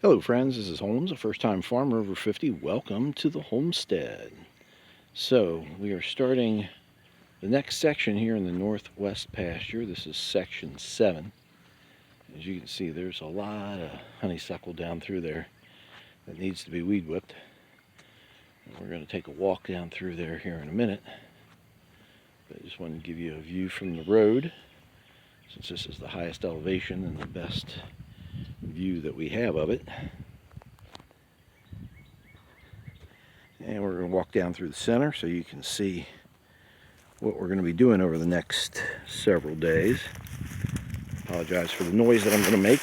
Hello friends, this is Holmes, a first-time farmer over 50. Welcome to the homestead. So we are starting the next section here in the Northwest Pasture. This is section 7. As you can see, there's a lot of honeysuckle down through there that needs to be weed whipped. And we're going to take a walk down through there here in a minute. But I just wanted to give you a view from the road, since this is the highest elevation and the best view that we have of it. And we're going to walk down through the center so you can see what we're going to be doing over the next several days. Apologize for the noise that I'm going to make.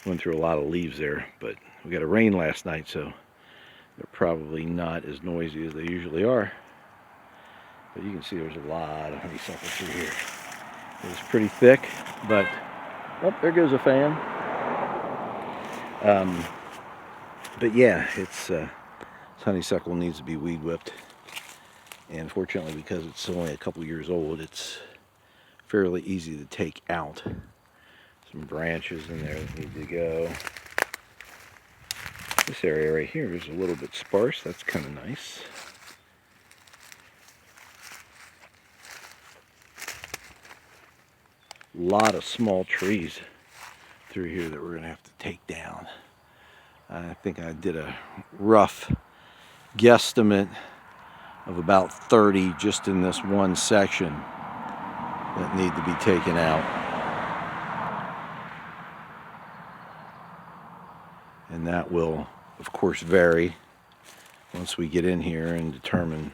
Went through a lot of leaves there, but we got a rain last night, so they're probably not as noisy as they usually are. But you can see there's a lot of honeysuckle through here. It's pretty thick, but oh, there goes a fan. But yeah, this honeysuckle needs to be weed whipped. And fortunately, because it's only a couple years old, it's fairly easy to take out. Some branches in there that need to go. This area right here is a little bit sparse. That's kind of nice. A lot of small trees through here that we're going to have to take down. I think I did a rough guesstimate of about 30 just in this one section that need to be taken out. And that will, of course, vary once we get in here and determine,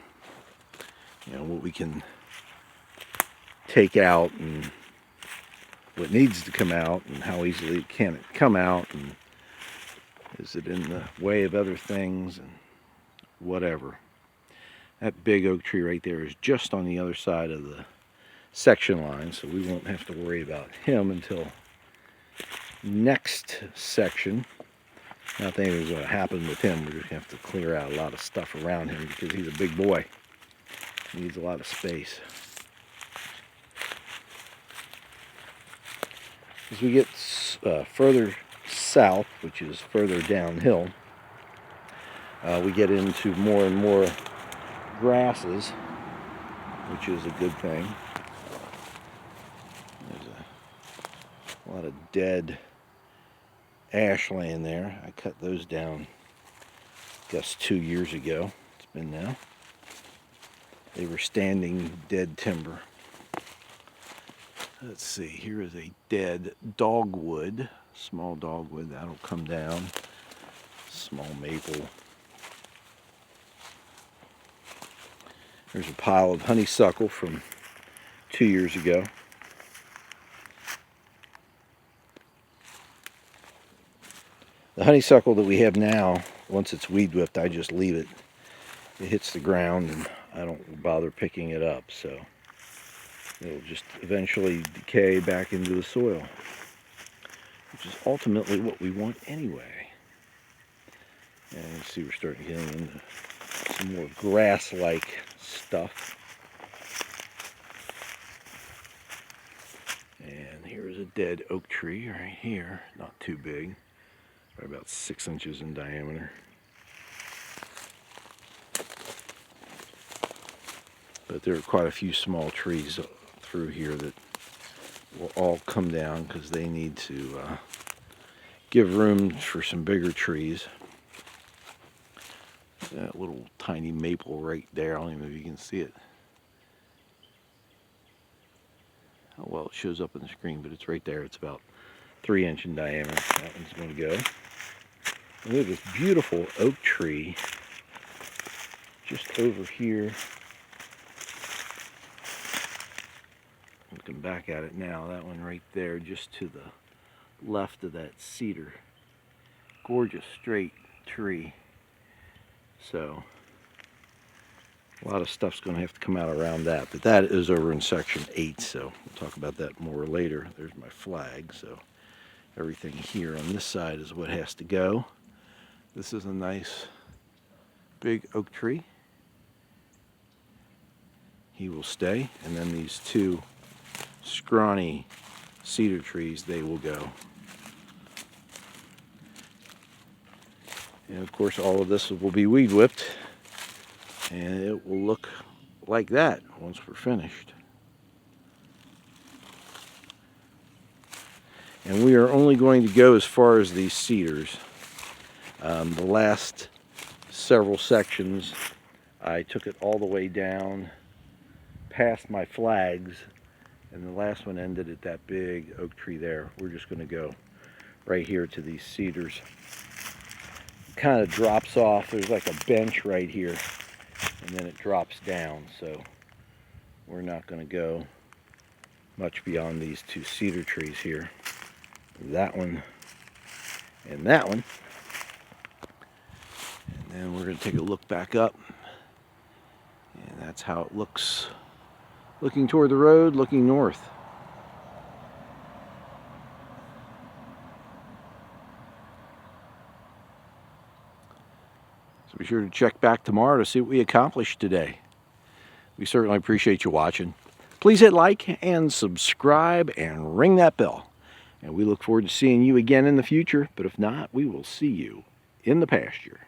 what we can take out and what needs to come out and how easily can it come out, and is it in the way of other things and whatever. That big oak tree right there is just on the other side of the section line, so we won't have to worry about him until next section. Not that anything's going to happen with him. We're just going to have to clear out a lot of stuff around him because he's a big boy. He needs a lot of space. As we get further south, which is further downhill, we get into more and more grasses, which is a good thing. There's a lot of dead ash laying there. I cut those down, I guess 2 years ago. It's been now. They were standing dead timber. Let's see, here is a dead dogwood, small dogwood, that'll come down. Small maple. There's a pile of honeysuckle from 2 years ago. The honeysuckle that we have now, once it's weed whipped, I just leave it. It hits the ground and I don't bother picking it up, so it'll just eventually decay back into the soil, which is ultimately what we want anyway. And you see we're starting getting into some more grass-like stuff. And here's a dead oak tree right here, not too big, probably about 6 inches in diameter. But there are quite a few small trees through here that will all come down because they need to give room for some bigger trees. That little tiny maple right there, I don't even know if you can see it. Oh, well, it shows up on the screen, but it's right there. It's about 3 inch in diameter. That one's going to go. And look at this beautiful oak tree just over here. Looking back at it now, that one right there just to the left of that cedar. Gorgeous straight tree. So a lot of stuff's going to have to come out around that, but that is over in section 8, so we'll talk about that more later. There's my flag, so everything here on this side is what has to go. This is a nice big oak tree. He will stay, and then these two scrawny cedar trees, they will go. And of course all of this will be weed whipped, and it will look like that once we're finished. And we are only going to go as far as these cedars. The last several sections, I took it all the way down past my flags, and the last one ended at that big oak tree there. We're just going to go right here to these cedars. Kind of drops off. There's like a bench right here, and then it drops down, so we're not going to go much beyond these two cedar trees here. That one and that one. And then we're going to take a look back up, and that's how it looks looking toward the road, looking north. So be sure to check back tomorrow to see what we accomplished today. We certainly appreciate you watching. Please hit like and subscribe and ring that bell. And we look forward to seeing you again in the future. But if not, we will see you in the pasture.